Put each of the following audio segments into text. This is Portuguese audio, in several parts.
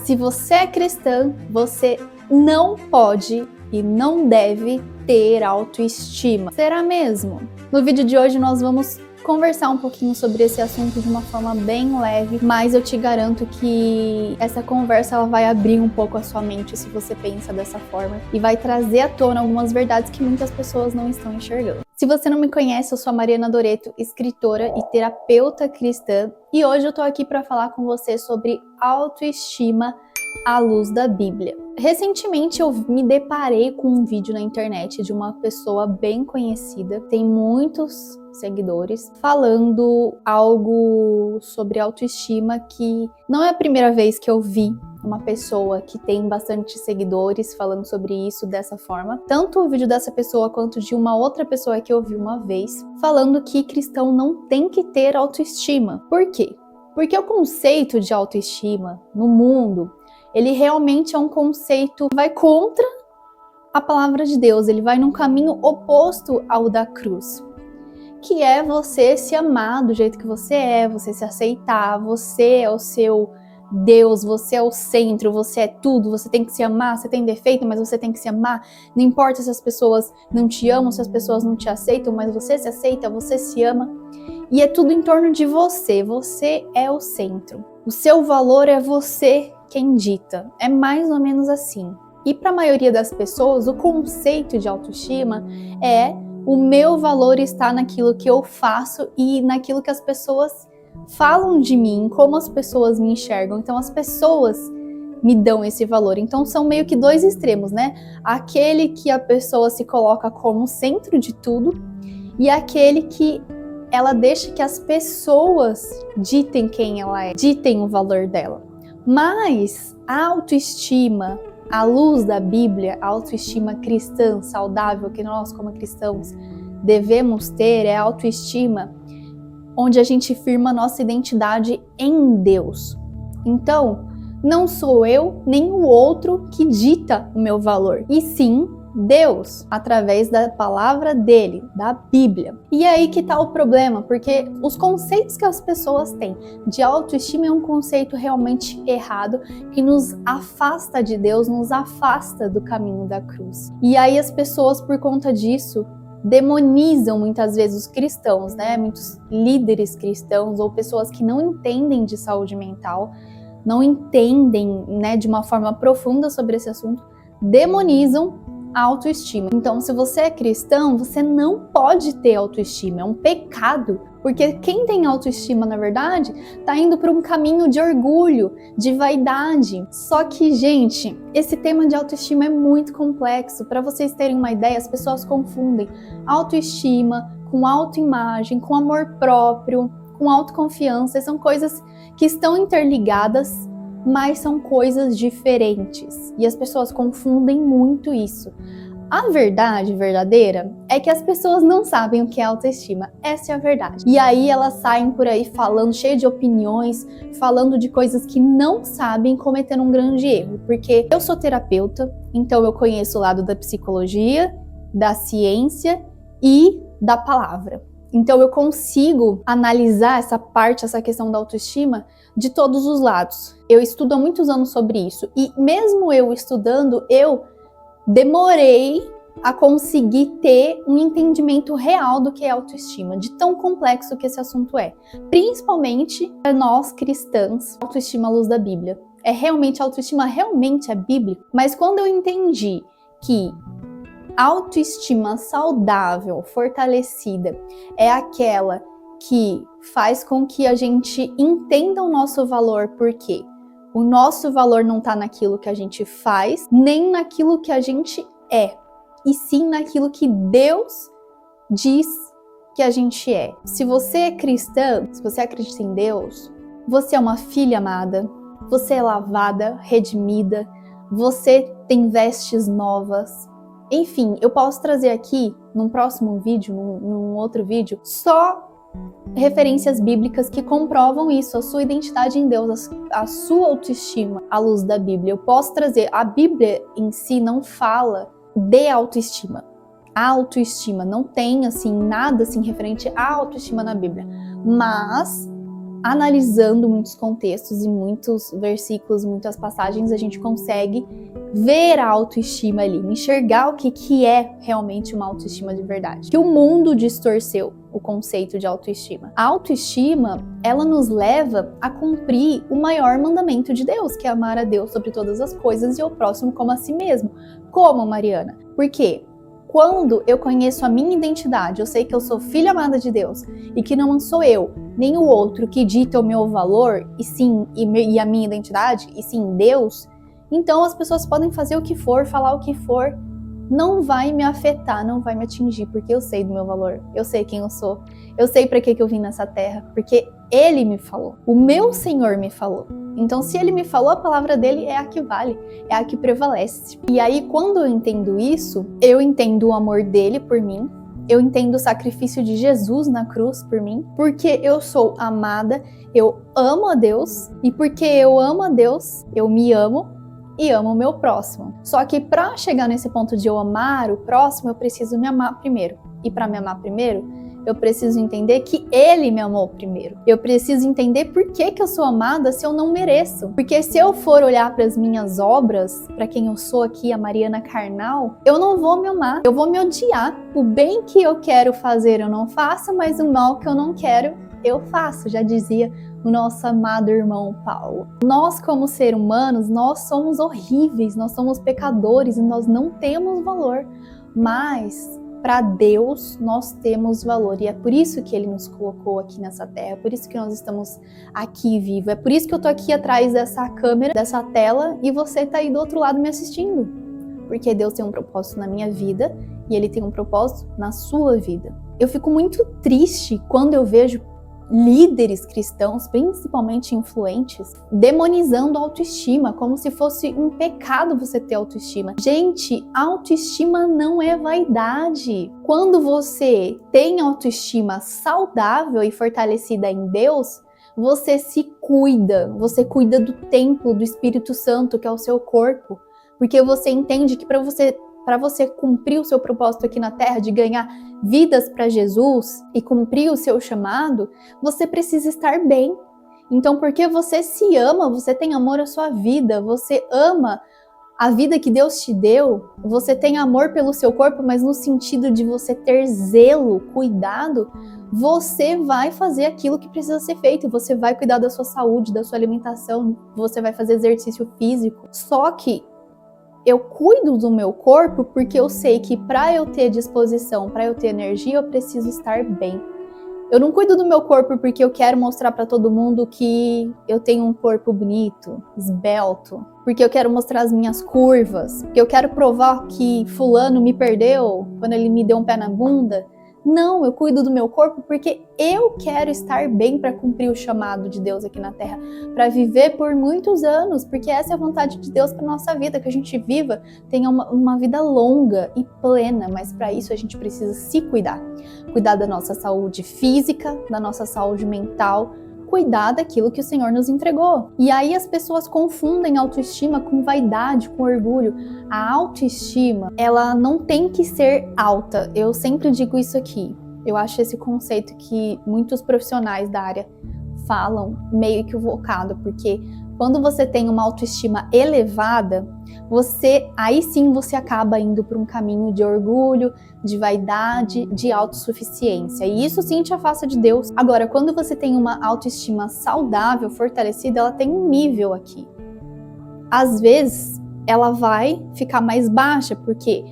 Se você é cristã, você não pode e não deve ter autoestima. Será mesmo? No vídeo de hoje nós vamos conversar um pouquinho sobre esse assunto de uma forma bem leve, mas eu te garanto que essa conversa ela vai abrir um pouco a sua mente se você pensa dessa forma e vai trazer à tona algumas verdades que muitas pessoas não estão enxergando. Se você não me conhece, eu sou a Mariana Doreto, escritora e terapeuta cristã, e hoje eu tô aqui para falar com você sobre autoestima à luz da Bíblia. Recentemente eu me deparei com um vídeo na internet de uma pessoa bem conhecida, tem muitos seguidores, falando algo sobre autoestima que não é a primeira vez que eu vi uma pessoa que tem bastante seguidores falando sobre isso dessa forma. Tanto o vídeo dessa pessoa quanto de uma outra pessoa que eu vi uma vez, falando que cristão não tem que ter autoestima. Por quê? Porque o conceito de autoestima no mundo, ele realmente é um conceito que vai contra a palavra de Deus, ele vai num caminho oposto ao da cruz, que é você se amar do jeito que você é, você se aceitar, você é o seu Deus, você é o centro, você é tudo, você tem que se amar, você tem defeito, mas você tem que se amar, não importa se as pessoas não te amam, se as pessoas não te aceitam, mas você se aceita, você se ama, e é tudo em torno de você, você é o centro, o seu valor é você quem dita, é mais ou menos assim. E para a maioria das pessoas, o conceito de autoestima é o meu valor está naquilo que eu faço e naquilo que as pessoas falam de mim, como as pessoas me enxergam. Então as pessoas me dão esse valor. Então são meio que dois extremos, né? Aquele que a pessoa se coloca como centro de tudo e aquele que ela deixa que as pessoas ditem quem ela é, ditem o valor dela. Mas a autoestima, à luz da Bíblia, a autoestima cristã, saudável, que nós como cristãos devemos ter, é a autoestima onde a gente firma nossa identidade em Deus. Então, não sou eu nem o outro que dita o meu valor, e sim Deus, através da palavra dele, da Bíblia. E aí que tá o problema, porque os conceitos que as pessoas têm de autoestima é um conceito realmente errado, que nos afasta de Deus, nos afasta do caminho da cruz. E aí as pessoas, por conta disso, demonizam muitas vezes os cristãos, né? Muitos líderes cristãos ou pessoas que não entendem de saúde mental, não entendem, né, de uma forma profunda sobre esse assunto, demonizam a autoestima. Então, se você é cristão, você não pode ter autoestima, é um pecado, porque quem tem autoestima, na verdade, tá indo para um caminho de orgulho, de vaidade. Só que, gente, esse tema de autoestima é muito complexo. Para vocês terem uma ideia, as pessoas confundem autoestima com autoimagem, com amor próprio, com autoconfiança. São coisas que estão interligadas, mas são coisas diferentes. E as pessoas confundem muito isso. A verdade verdadeira é que as pessoas não sabem o que é autoestima. Essa é a verdade. E aí elas saem por aí falando, cheio de opiniões, falando de coisas que não sabem, cometendo um grande erro. Porque eu sou terapeuta, então eu conheço o lado da psicologia, da ciência e da palavra. Então eu consigo analisar essa parte, essa questão da autoestima de todos os lados. Eu estudo há muitos anos sobre isso e mesmo eu estudando, eu demorei a conseguir ter um entendimento real do que é autoestima, de tão complexo que esse assunto é. Principalmente para nós cristãs, autoestima à luz da Bíblia. A autoestima realmente é bíblica, mas quando eu entendi que autoestima saudável, fortalecida, é aquela que faz com que a gente entenda o nosso valor, porque o nosso valor não está naquilo que a gente faz, nem naquilo que a gente é, e sim naquilo que Deus diz que a gente é. Se você é cristã, se você acredita em Deus, você é uma filha amada, você é lavada, redimida, você tem vestes novas. Enfim, eu posso trazer aqui, num próximo vídeo, num outro vídeo, só referências bíblicas que comprovam isso, a sua identidade em Deus, a sua autoestima à luz da Bíblia. Eu posso trazer, a Bíblia em si não fala de autoestima. A autoestima não tem assim nada assim referente à autoestima na Bíblia, mas analisando muitos contextos e muitos versículos, muitas passagens, a gente consegue ver a autoestima ali, enxergar o que é realmente uma autoestima de verdade. Que o mundo distorceu o conceito de autoestima. A autoestima, ela nos leva a cumprir o maior mandamento de Deus, que é amar a Deus sobre todas as coisas e ao próximo como a si mesmo. Como, Mariana? Por quê? Quando eu conheço a minha identidade, eu sei que eu sou filha amada de Deus e que não sou eu, nem o outro que dita o meu valor, e a minha identidade, e sim Deus, então as pessoas podem fazer o que for, falar o que for, não vai me afetar, não vai me atingir, porque eu sei do meu valor, eu sei quem eu sou, eu sei para que eu vim nessa terra, porque Ele me falou, o meu Senhor me falou. Então, se Ele me falou, a palavra dele é a que vale, é a que prevalece. E aí, quando eu entendo isso, eu entendo o amor dele por mim, eu entendo o sacrifício de Jesus na cruz por mim, porque eu sou amada, eu amo a Deus, e porque eu amo a Deus, eu me amo e amo o meu próximo. Só que para chegar nesse ponto de eu amar o próximo, eu preciso me amar primeiro. E para me amar primeiro, eu preciso entender que Ele me amou primeiro. Eu preciso entender por que eu sou amada se eu não mereço. Porque se eu for olhar para as minhas obras, para quem eu sou aqui, a Mariana carnal, eu não vou me amar, eu vou me odiar. O bem que eu quero fazer eu não faço, mas o mal que eu não quero eu faço, já dizia o nosso amado irmão Paulo. Nós, como seres humanos, nós somos horríveis, nós somos pecadores e nós não temos valor, mas para Deus nós temos valor, e é por isso que Ele nos colocou aqui nessa terra, é por isso que nós estamos aqui vivos, é por isso que eu tô aqui atrás dessa câmera, dessa tela, e você tá aí do outro lado me assistindo, porque Deus tem um propósito na minha vida e Ele tem um propósito na sua vida. Eu fico muito triste quando eu vejo líderes cristãos, principalmente influentes, demonizando a autoestima, como se fosse um pecado você ter autoestima. Gente, autoestima não é vaidade. Quando você tem autoestima saudável e fortalecida em Deus, você se cuida, você cuida do templo do Espírito Santo, que é o seu corpo, porque você entende que para você cumprir o seu propósito aqui na Terra, de ganhar vidas para Jesus e cumprir o seu chamado, você precisa estar bem. Então, porque você se ama, você tem amor à sua vida, você ama a vida que Deus te deu, você tem amor pelo seu corpo, mas no sentido de você ter zelo, cuidado, você vai fazer aquilo que precisa ser feito, você vai cuidar da sua saúde, da sua alimentação, você vai fazer exercício físico. Só que eu cuido do meu corpo porque eu sei que para eu ter disposição, para eu ter energia, eu preciso estar bem. Eu não cuido do meu corpo porque eu quero mostrar para todo mundo que eu tenho um corpo bonito, esbelto, porque eu quero mostrar as minhas curvas, porque eu quero provar que fulano me perdeu quando ele me deu um pé na bunda. Não, eu cuido do meu corpo porque eu quero estar bem para cumprir o chamado de Deus aqui na Terra, para viver por muitos anos, porque essa é a vontade de Deus para nossa vida, que a gente viva, tenha uma vida longa e plena, mas para isso a gente precisa se cuidar. Cuidar da nossa saúde física, da nossa saúde mental, cuidar daquilo que o Senhor nos entregou. E aí as pessoas confundem autoestima com vaidade, com orgulho. A autoestima, ela não tem que ser alta. Eu sempre digo isso aqui. Eu acho esse conceito que muitos profissionais da área falam meio equivocado, porque quando você tem uma autoestima elevada, aí sim você acaba indo para um caminho de orgulho, de vaidade, de autossuficiência. E isso sim te afasta de Deus. Agora, quando você tem uma autoestima saudável, fortalecida, ela tem um nível aqui. Às vezes, ela vai ficar mais baixa, porque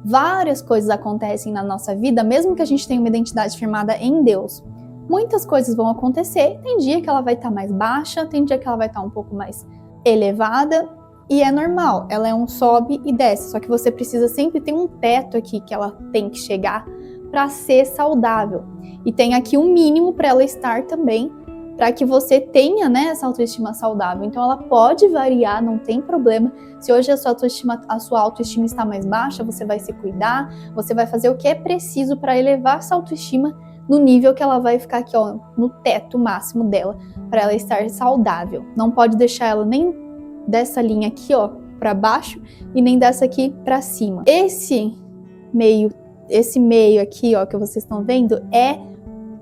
várias coisas acontecem na nossa vida, mesmo que a gente tenha uma identidade firmada em Deus. Muitas coisas vão acontecer, tem dia que ela vai estar mais baixa, tem dia que ela vai estar um pouco mais elevada, e é normal, ela é um sobe e desce, só que você precisa sempre ter um teto aqui que ela tem que chegar para ser saudável. E tem aqui um mínimo para ela estar também, para que você tenha, né, essa autoestima saudável. Então ela pode variar, não tem problema. Se hoje a sua autoestima está mais baixa, você vai se cuidar, você vai fazer o que é preciso para elevar essa autoestima no nível que ela vai ficar aqui, ó, no teto máximo dela, para ela estar saudável. Não pode deixar ela nem dessa linha aqui, ó, para baixo, e nem dessa aqui para cima. Esse meio aqui, ó, que vocês estão vendo, é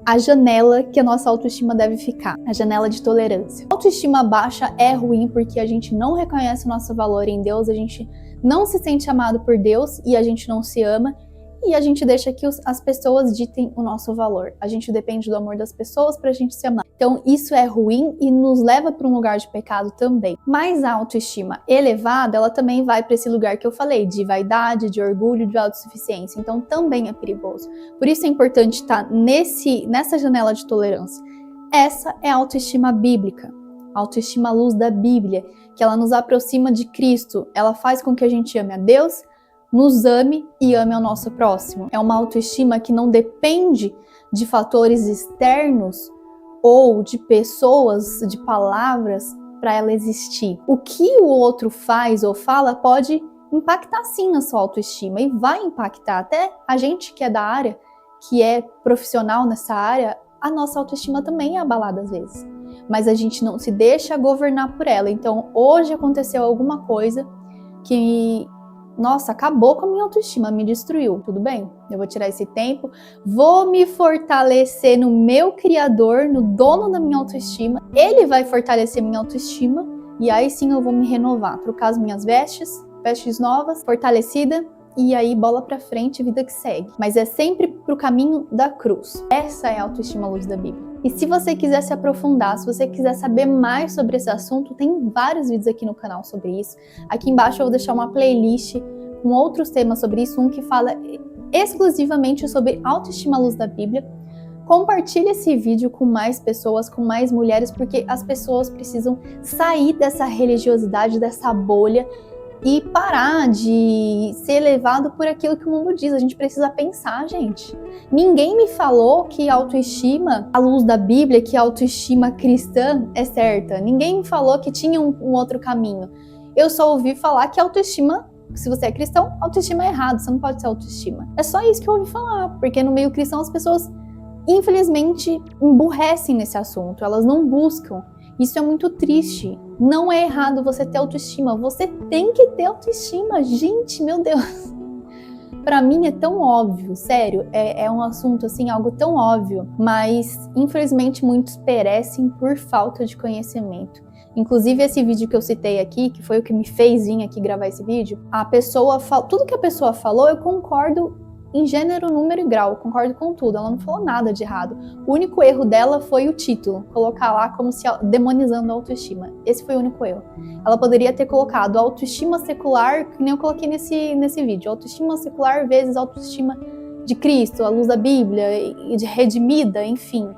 a janela que a nossa autoestima deve ficar, a janela de tolerância. A autoestima baixa é ruim porque a gente não reconhece o nosso valor em Deus, a gente não se sente amado por Deus e a gente não se ama, e a gente deixa que as pessoas ditem o nosso valor. A gente depende do amor das pessoas pra gente se amar. Então isso é ruim e nos leva para um lugar de pecado também. Mas a autoestima elevada, ela também vai para esse lugar que eu falei, de vaidade, de orgulho, de autossuficiência. Então também é perigoso. Por isso é importante estar nessa janela de tolerância. Essa é a autoestima bíblica. A autoestima à luz da Bíblia, que ela nos aproxima de Cristo. Ela faz com que a gente ame a Deus, nos ame e ame ao nosso próximo. É uma autoestima que não depende de fatores externos ou de pessoas, de palavras para ela existir. O que o outro faz ou fala pode impactar sim na sua autoestima e vai impactar até a gente que é da área, que é profissional nessa área, a nossa autoestima também é abalada às vezes. Mas a gente não se deixa governar por ela. Então hoje aconteceu alguma coisa que nossa, acabou com a minha autoestima, me destruiu. Tudo bem, eu vou tirar esse tempo, vou me fortalecer no meu Criador, no dono da minha autoestima. Ele vai fortalecer minha autoestima e aí sim eu vou me renovar, trocar as minhas vestes novas, fortalecida, e aí bola pra frente, vida que segue. Mas é sempre pro caminho da cruz. Essa é a autoestima à luz da Bíblia. E se você quiser se aprofundar, se você quiser saber mais sobre esse assunto, tem vários vídeos aqui no canal sobre isso. Aqui embaixo eu vou deixar uma playlist com outros temas sobre isso, um que fala exclusivamente sobre autoestima à luz da Bíblia. Compartilhe esse vídeo com mais pessoas, com mais mulheres, porque as pessoas precisam sair dessa religiosidade, dessa bolha e parar de ser levado por aquilo que o mundo diz. A gente precisa pensar, gente. Ninguém me falou que a autoestima, à luz da Bíblia, que a autoestima cristã é certa. Ninguém me falou que tinha um outro caminho. Eu só ouvi falar que a autoestima, se você é cristão, autoestima é errado, você não pode ser autoestima. É só isso que eu ouvi falar, porque no meio cristão as pessoas, infelizmente, emburrecem nesse assunto, elas não buscam. Isso é muito triste. Não é errado você ter autoestima. Você tem que ter autoestima. Gente, meu Deus. Pra mim é tão óbvio, sério. É um assunto, assim, algo tão óbvio. Mas, infelizmente, muitos perecem por falta de conhecimento. Inclusive, esse vídeo que eu citei aqui, que foi o que me fez vir aqui gravar esse vídeo, tudo que a pessoa falou, eu concordo em gênero, número e grau, concordo com tudo, ela não falou nada de errado. O único erro dela foi o título, colocar lá como se demonizando a autoestima. Esse foi o único erro. Ela poderia ter colocado autoestima secular, que nem eu coloquei nesse vídeo, autoestima secular vezes autoestima de Cristo, à luz da Bíblia, e de redimida, enfim.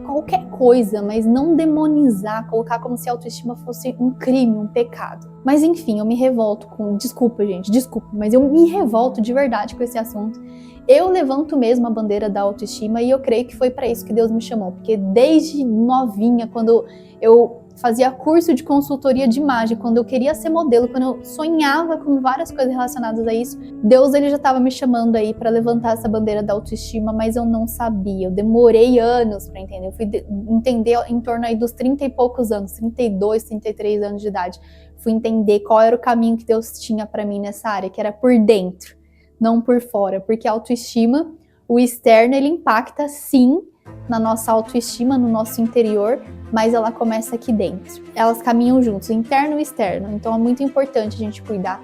Qualquer coisa, mas não demonizar, colocar como se a autoestima fosse um crime, um pecado. Mas enfim, eu me revolto desculpa, gente, mas eu me revolto de verdade com esse assunto. Eu levanto mesmo a bandeira da autoestima e eu creio que foi para isso que Deus me chamou, porque desde novinha, quando eu fazia curso de consultoria de imagem, quando eu queria ser modelo, quando eu sonhava com várias coisas relacionadas a isso, Deus ele já estava me chamando aí para levantar essa bandeira da autoestima, mas eu não sabia, eu demorei anos para entender, eu fui entender em torno aí dos 30 e poucos anos, 32, 33 anos de idade, fui entender qual era o caminho que Deus tinha para mim nessa área, que era por dentro, não por fora, porque a autoestima, o externo, ele impacta sim na nossa autoestima, no nosso interior, mas ela começa aqui dentro. Elas caminham juntos, interno e externo. Então é muito importante a gente cuidar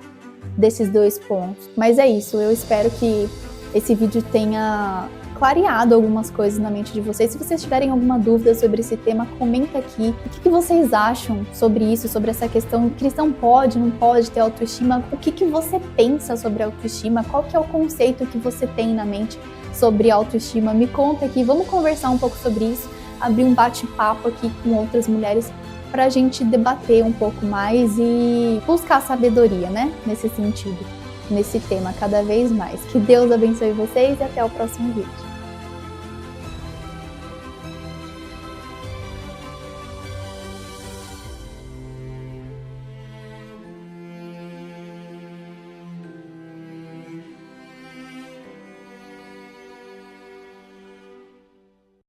desses dois pontos. Mas é isso, eu espero que esse vídeo tenha clareado algumas coisas na mente de vocês. Se vocês tiverem alguma dúvida sobre esse tema, comenta aqui. O que vocês acham sobre isso, sobre essa questão? O cristão pode, não pode ter autoestima? O que você pensa sobre autoestima? Qual que é o conceito que você tem na mente sobre autoestima? Me conta aqui, vamos conversar um pouco sobre isso, abrir um bate-papo aqui com outras mulheres pra gente debater um pouco mais e buscar sabedoria, né? Nesse sentido, nesse tema cada vez mais. Que Deus abençoe vocês e até o próximo vídeo.